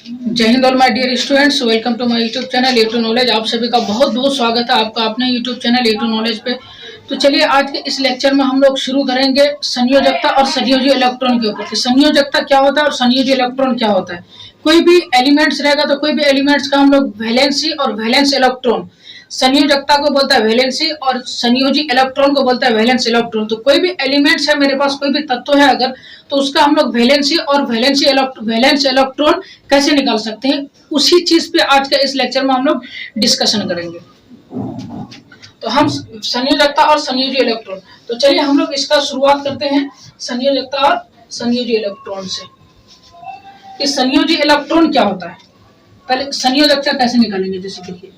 जय हिंद all my dear students, welcome to my YouTube channel A to knowledge. आप सभी का बहुत बहुत स्वागत है आपका अपने YouTube channel A to knowledge पे। तो चलिए आज के इस लेक्चर में हम लोग शुरू करेंगे संयोजकता और संयोजी इलेक्ट्रॉन के ऊपर। संयोजकता क्या होता है और संयोजी इलेक्ट्रॉन क्या होता है। कोई भी एलिमेंट्स रहेगा तो कोई भी एलिमेंट्स का हम लोग वैलेंसी और वैलेंस इलेक्ट्रॉन, संयोजकता को बोलता है वैलेंसी और संयोजी इलेक्ट्रॉन को बोलता है वैलेंस इलेक्ट्रॉन। तो कोई भी एलिमेंट्स है मेरे पास, कोई भी तत्व है अगर, तो उसका हम लोग वैलेंसी और वैलेंस इलेक्ट्रॉन कैसे निकाल सकते हैं, उसी चीज पे आज के इस लेक्चर में हम लोग डिस्कशन करेंगे। तो हम संयोजकता और संयोजी इलेक्ट्रॉन, तो चलिए हम लोग इसका शुरुआत करते हैं संयोजकता और संयोजी इलेक्ट्रॉन से। कि संयोजी इलेक्ट्रॉन क्या होता है, पहले संयोजकता कैसे निकालेंगे। जैसे देखिए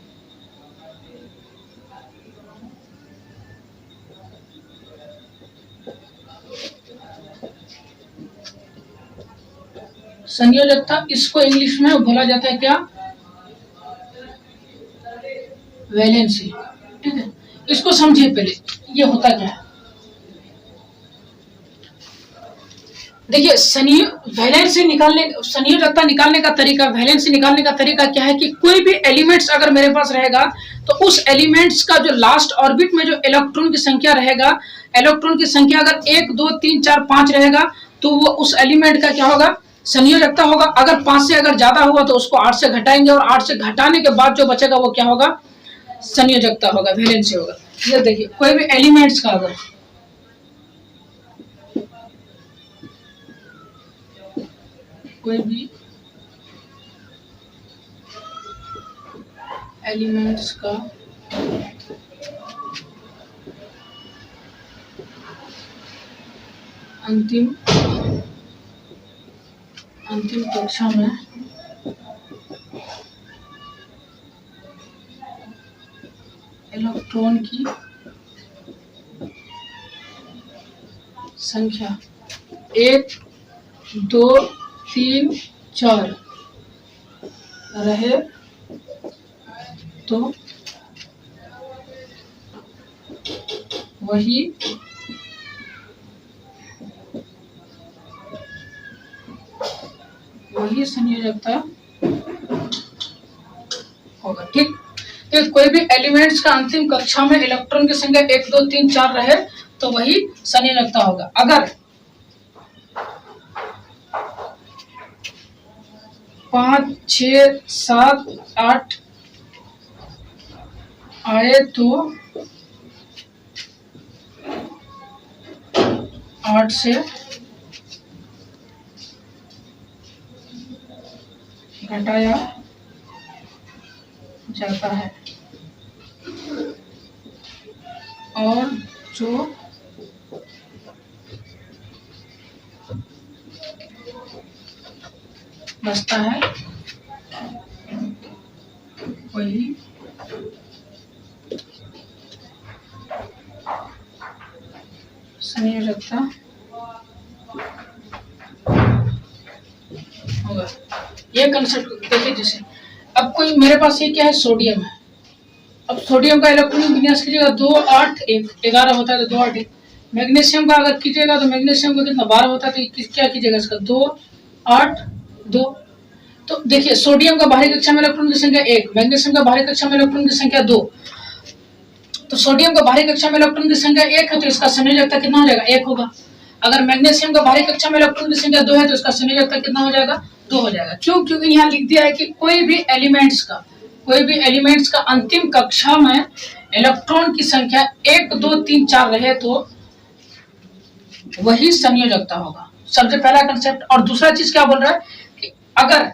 संयोजकता, इसको इंग्लिश में बोला जाता है क्या, वैलेंसी। ठीक है, इसको समझिए पहले ये होता क्या है। देखिए वैलेंसी निकालने, संयोजकता निकालने का तरीका, वैलेंसी निकालने का तरीका क्या है कि कोई भी एलिमेंट्स अगर मेरे पास रहेगा तो उस एलिमेंट्स का जो लास्ट ऑर्बिट में जो इलेक्ट्रॉन की संख्या रहेगा, इलेक्ट्रॉन की संख्या अगर 1 2 3 4 5 रहेगा तो वो उस एलिमेंट का क्या होगा, संयोजकता होगा। अगर 5 से अगर ज्यादा हुआ तो उसको 8 से घटाएंगे और 8 से घटाने के बाद जो बचेगा वो क्या होगा, संयोजकता होगा, वैलेंसी होगा। ये देखिए कोई भी एलिमेंट्स का अगर कोई भी एलिमेंट्स का अंतिम कक्षा में इलेक्ट्रॉन की संख्या 1 2 3 4 रहे तो वही संयोजकता होगा। ठीक, तो कोई भी एलिमेंट्स का अंतिम कक्षा में इलेक्ट्रॉन की संख्या 1 2 3 4 रहे तो वही संयोजकता होगा। अगर 5 6 7 8 आए तो 8 से घटाया जाता है और जो बचता है वही संयोजकता होगा। ये कंसेप्ट देखिए, जैसे अब कोई मेरे पास ये क्या है, सोडियम है। अब सोडियम का इलेक्ट्रॉनिक विन्यास कीजिएगा 2 8 1 11 होता है तो 2 8 1। मैग्नीशियम का अगर कीजिएगा तो मैग्नीशियम का कितना 12 होता है तो क्या कीजिएगा इसका 2 8 2। तो देखिए सोडियम का बाहरी कक्षा में इलेक्ट्रॉन की संख्या 1, मैग्नीशियम का बाहरी कक्षा में इलेक्ट्रॉन की संख्या 2। तो सोडियम का बाहरी कक्षा में इलेक्ट्रॉन की संख्या 1 है तो इसका संयोजकता कितना हो जाएगा, 1 होगा। अगर मैग्नीशियम का बाहरी कक्षा में इलेक्ट्रॉन की संख्या 2 है तो इसका संयोजकता कितना हो जाएगा, 2 हो जाएगा। क्यों, क्योंकि यहाँ लिख दिया है कि कोई भी एलिमेंट्स का अंतिम कक्षा में इलेक्ट्रॉन की संख्या 1 2 3 4 रहे तो वही संयोजकता होगा। सबसे पहला कंसेप्ट। और दूसरा चीज क्या बोल रहा है कि अगर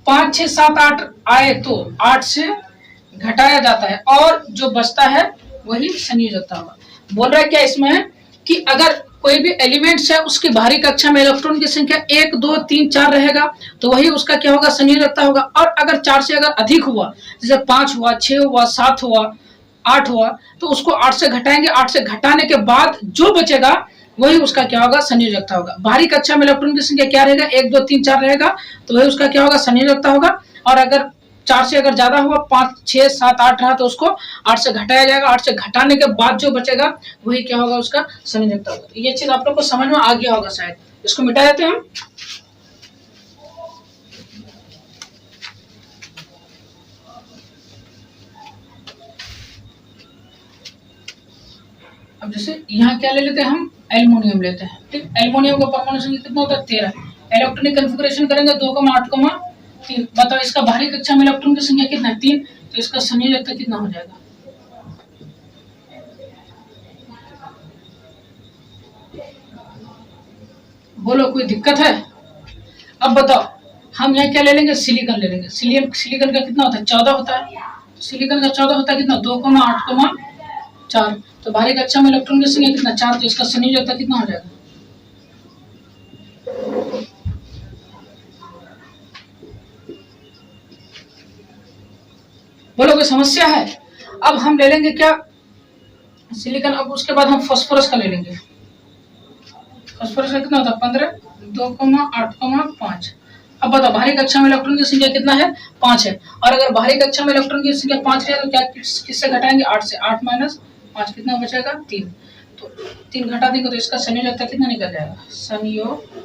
5 6 7 8 आए तो 8 से घटाया जाता है और जो बचता है वही संयोजकता होगा। बोल रहा है क्या इसमें कि अगर कोई भी एलिमेंट्स है उसकी बाहरी कक्षा में इलेक्ट्रॉन की संख्या 1 2 3 4 रहेगा तो वही उसका क्या होगा, संयोजकता होगा। और अगर 4 से अगर अधिक हुआ, जैसे 5 हुआ 6 हुआ 7 हुआ 8 हुआ, तो उसको 8 से घटाएंगे। 8 से घटाने के बाद जो बचेगा वही उसका क्या होगा, संयोजकता होगा। बाहरी कक्षा में इलेक्ट्रॉन की संख्या क्या रहेगा, 1 2 3 4 रहेगा तो वही उसका क्या होगा, संयोजकता होगा। और अगर 4 से अगर ज्यादा हुआ, 5 6 7 8 रहा तो उसको 8 से घटाया जाएगा। 8 से घटाने के बाद जो बचेगा वही क्या होगा, उसका संयोजकता होगा। ये चीज आप लोग को समझ में आ गया होगा शायद। इसको मिटा देते हैं हम। अब जैसे यहाँ क्या ले लेते हैं हम, एल्युमिनियम लेते हैं। ठीक, एल्युमिनियम का परमाणु संख्या कितना होता है 13। इलेक्ट्रॉनिक कॉन्फ़िगरेशन करेंगे 2,8,3। बताओ इसका बाहरी कक्षा में इलेक्ट्रॉन की संख्या कितना है 3, तो इसका संयोजकता कितना हो जाएगा। बोलो कोई दिक्कत है। अब बताओ हम यहाँ क्या ले लेंगे, सिलिकॉन ले लेंगे। सिलिकॉन का कितना होता है 14 होता है। सिलिकॉन का 14 होता है कितना 2,8,4। तो बाहरी कक्षा में इलेक्ट्रॉन की संख्या कितना 4, तो इसका संयोजकता कितना हो जाएगा। बोलो कोई समस्या है। अब हम ले लेंगे क्या सिलिकॉन। अब उसके बाद हम फास्फोरस का ले लेंगे। फास्फोरस का कितना होता है 15, 2,8,5। अब बताओ बाहरी कक्षा में इलेक्ट्रॉन की संख्या कितना है 5 है। और अगर बाहरी कक्षा में इलेक्ट्रॉन की संख्या 5 है तो क्या किससे घटाएंगे 8 से। 8 माइनस 5 कितना बचेगा 3। तो 3 घटा देंगे तो इसका संयोजकता कितना निकल जाएगा। संयोजकता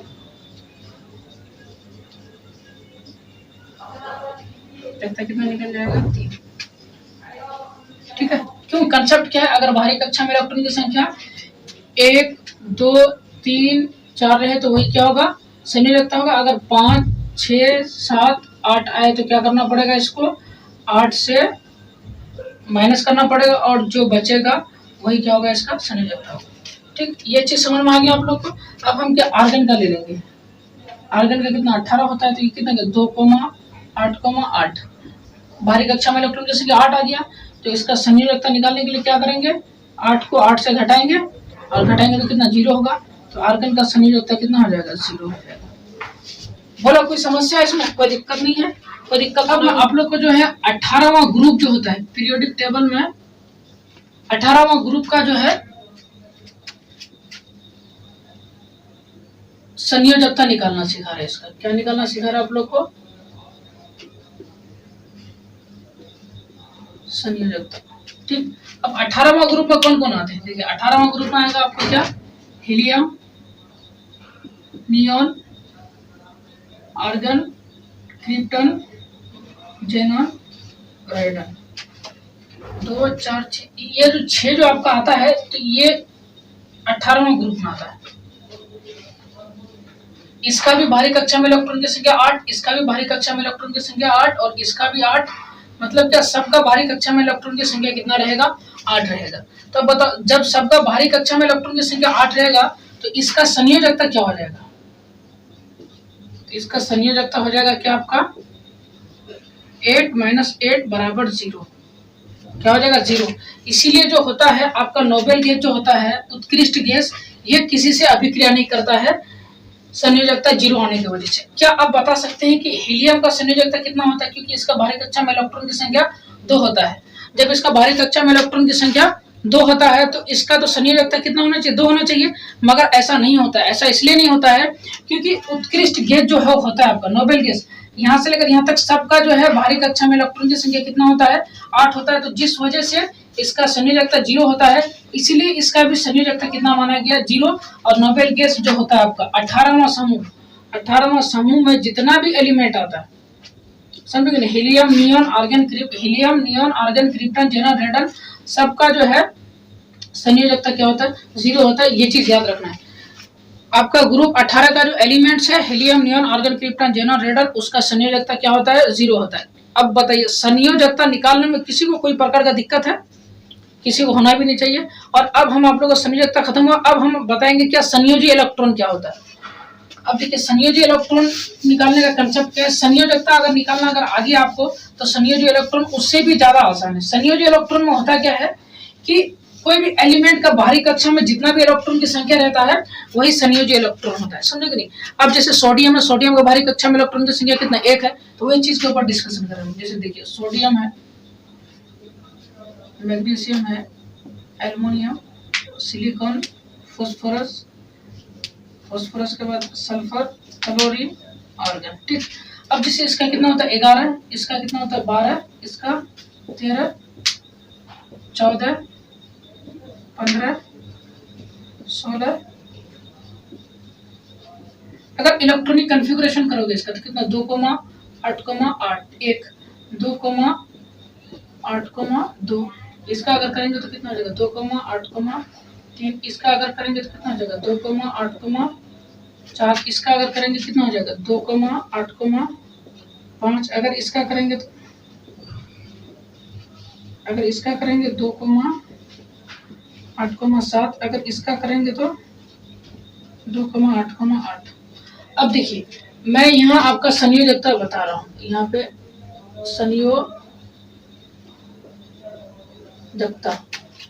कितना निकल जाएगा 3। ठीक है, क्यों कंसेप्ट क्या है, अगर बाहरी कक्षा में इलेक्ट्रॉन की संख्या 1, 2, 3, 4 रहे तो वही क्या होगा संयोजकता होगा। अगर 5, 6, 7, 8 आए तो क्या करना पड़ेगा, इसको 8 से माइनस करना पड़ेगा और जो बचेगा वही क्या होगा इसका संयोजकता होगा। ठीक, ये चीज समझ में आ गया आप लोग को। अब हम क्या आर्गन का ले लेंगे। आर्गन का कितना 18 होता है, तो ये कितना 2,8,8। बाहरी कक्षा में इलेक्ट्रॉन की संख्या 8 आ गया, तो इसका संयोजकता निकालने के लिए क्या करेंगे 8 को 8 से घटाएंगे और घटाएंगे तो कितना 0 होगा। तो आर्गन का संयोजकता कितना हो जाएगा 0 हो जाएगा। बोलो कोई समस्या है इसमें, कोई दिक्कत नहीं है, कोई दिक्कत। अब आप लोग को जो है 18वां ग्रुप जो होता है पीरियोडिक टेबल में 18वां ग्रुप का जो है संयोजकता निकालना सिखा रहे हैं। इसका क्या निकालना सिखा रहे हैं आप लोग को, संयोजकता। ठीक, अब 18वां ग्रुप में कौन कौन आते हैं देखिए। 18वां ग्रुप में आएगा आपको क्या helium, neon, argon, krypton, xenon, radon. 2, 4, 6, ये जो 6 जो आपका आता है तो ये 18वां ग्रुप में आता है। इसका भी बाहरी कक्षा में इलेक्ट्रॉन की संख्या 8, इसका भी बाहरी कक्षा में इलेक्ट्रॉन की संख्या 8 और इसका भी 8। मतलब क्या सबका बाहरी कक्षा में इलेक्ट्रॉन की संख्या कितना रहेगा 8 रहेगा। तो बताओ जब सबका बाहरी कक्षा में इलेक्ट्रॉन की संख्या 8 रहेगा तो इसका संयोजकता क्या हो जाएगा। तो इसका संयोजकता हो जाएगा क्या आपका 8 माइनस 8 बराबर 0। क्या हो जाएगा 0। इसीलिए जो होता है आपका नोबेल गैस जो होता है उत्कृष्ट गैस, ये किसी से अभिक्रिया नहीं करता है संयोजकता 0 होने की वजह से। क्या आप बता सकते हैं कि हीलियम का संयोजकता कितना होता है, क्योंकि इसका बाहरी कक्षा में इलेक्ट्रॉन की संख्या 2 होता है। जब इसका बाहरी कक्षा में इलेक्ट्रॉन की संख्या 2 होता है तो इसका तो संयोजकता कितना होना चाहिए 2 होना चाहिए, मगर ऐसा नहीं होता है। ऐसा इसलिए नहीं होता है क्योंकि उत्कृष्ट गैस जो है होता है आपका नोबेल गैस, यहाँ से लेकर यहाँ तक सबका जो है बाहरी कक्षा में इलेक्ट्रॉन की संख्या कितना होता है 8 होता है। तो जिस वजह से इसका संयोजकता 0 होता है, इसीलिए इसका भी संयोजकता कितना माना गया 0। और नोबेल गैस जो होता है आपका 18वां समूह, 18वां समूह में जितना भी एलिमेंट आता है समझ गए, helium, neon, argon, helium, neon, argon, krypton, xenon, radon, सबका जो है संयोजकता क्या होता है 0 होता है। ये चीज याद रखना है। आपका ग्रुप 18 का जो एलिमेंट्स है helium, neon, argon, krypton, xenon, radon, उसका संयोजकता क्या होता है 0 होता है। अब बताइए संयोजकता निकालने में किसी को कोई प्रकार का दिक्कत है, किसी को होना भी नहीं चाहिए। और अब हम आप लोगों का संयोजकता खत्म हुआ, अब हम बताएंगे क्या संयोजी इलेक्ट्रॉन क्या होता है। अब देखिए संयोजी इलेक्ट्रॉन निकालने का कंसेप्ट क्या है। संयोजकता अगर निकालना अगर आगे आपको तो संयोजी इलेक्ट्रॉन उससे भी ज्यादा आसान है। संयोजी इलेक्ट्रॉन में होता क्या है कि कोई भी एलिमेंट का बाहरी कक्षा में जितना भी इलेक्ट्रॉन की संख्या रहता है वही संयोजी इलेक्ट्रॉन होता है, समझे कि नहीं। अब जैसे सोडियम है, सोडियम का बाहरी कक्षा में इलेक्ट्रॉन की संख्या कितना 1 है, तो वही चीज के ऊपर डिस्कशन करेंगे। जैसे देखिए सोडियम है, मैग्नीशियम है, एल्युमिनियम, सिलिकॉन, फास्फोरस, फास्फोरस के बाद सल्फर, क्लोरीन, आर्गन। ठीक, अब जैसे इसका कितना होता है 11, इसका कितना होता है 12, इसका 13, 14, 15, 16। अगर इलेक्ट्रॉनिक कॉन्फ़िगरेशन करोगे इसका तो कितना 2,8,8 1, 2,8,2। इसका अगर करेंगे तो कितना हो जाएगा 2,8,2, 3, इसका अगर करेंगे तो कितना हो जाएगा 2,8,4। इसका अगर करेंगे कितना हो जाएगा 2,8,5। अगर इसका करेंगे तो 2,8,7। अगर इसका करेंगे तो 2,8,8। अब देखिए मैं यहाँ आपका संयोजकता बता रहा हूँ, यहाँ पे संयोजकता,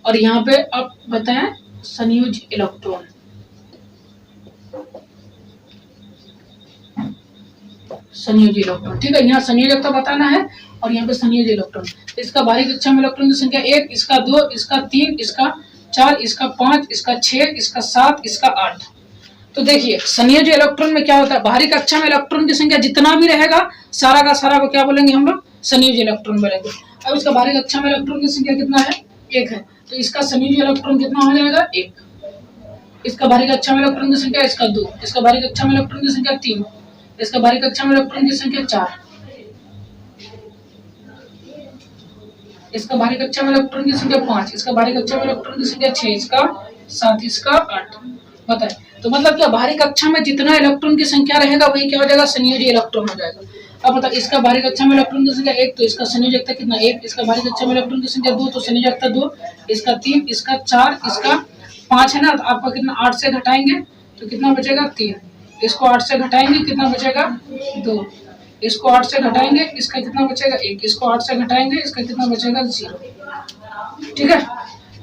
और यहाँ पे आप बताएं संयोजी इलेक्ट्रॉन। संयोजी इलेक्ट्रॉन, ठीक है, यहाँ संयोजकता बताना है और यहाँ पे संयोजी इलेक्ट्रॉन। इसका बाहरी कक्षा में इलेक्ट्रॉन की संख्या 1, इसका 2, इसका 3, इसका 4, इसका 5, इसका 6, इसका 7, इसका 8। तो देखिए संयोजी इलेक्ट्रॉन में क्या होता है, बाहरी कक्षा में इलेक्ट्रॉन की संख्या जितना भी रहेगा सारा का सारा को क्या बोलेंगे हम लोग संयोजी इलेक्ट्रॉन बोलेंगे। अब इसका बाहरी कक्षा में इलेक्ट्रॉन की संख्या कितना है 1 है, तो इसका संयोजी इलेक्ट्रॉन कितना हो जाएगा 1। इसका बाहरी कक्षा में इलेक्ट्रॉन की संख्या इसका 2, इसका बाहरी कक्षा में इलेक्ट्रॉन की संख्या 3, इसका बाहरी कक्षा में इलेक्ट्रॉन की संख्या 4, इसका बाहरी कक्षा में इलेक्ट्रॉन की संख्या 5, इसका बाहरी कक्षा में इलेक्ट्रॉन की संख्या 6, इसका 7, इसका 8। बताए तो मतलब क्या बाहरी कक्षा में जितना इलेक्ट्रॉन की संख्या रहेगा वही क्या हो जाएगा संयोजी इलेक्ट्रॉन हो जाएगा। अब बताओ इसका बाहरी कक्षा में इलेक्ट्रॉन की संख्या 1, तो इसका संयोजकता कितना 1, इसका बाहरी कक्षा में इलेक्ट्रॉन की संख्या 2, तो संयोजकता 2, इसका 3, इसका 4, इसका 5 है ना, तो आपका कितना 8 से घटाएंगे तो कितना बचेगा 3, इसको 8 से घटाएंगे कितना बचेगा 2, इसको 8 से घटाएंगे इसका कितना बचेगा 1, इसको 8 से घटाएंगे इसका कितना बचेगा 0। ठीक है,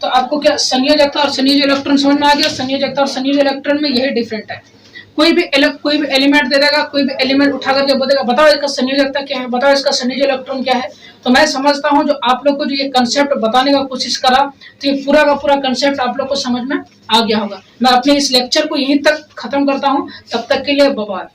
तो आपको क्या संयोजकता और संयोजी इलेक्ट्रॉन समझ में आ गया। संयोजकता और संयोजी इलेक्ट्रॉन में यही डिफरेंट है। कोई भी एलिमेंट दे देगा, कोई भी एलिमेंट उठा करके बोलेगा बताओ इसका संयोजकता क्या है, बताओ इसका संयोजी इलेक्ट्रॉन क्या है, तो मैं समझता हूं जो आप लोग को जो ये कंसेप्ट बताने का कोशिश करा तो ये पूरा का पूरा कंसेप्ट आप लोग को समझ में आ गया होगा। मैं अपने इस लेक्चर को यहीं तक खत्म करता हूं, तब तक के लिए बाय बाय।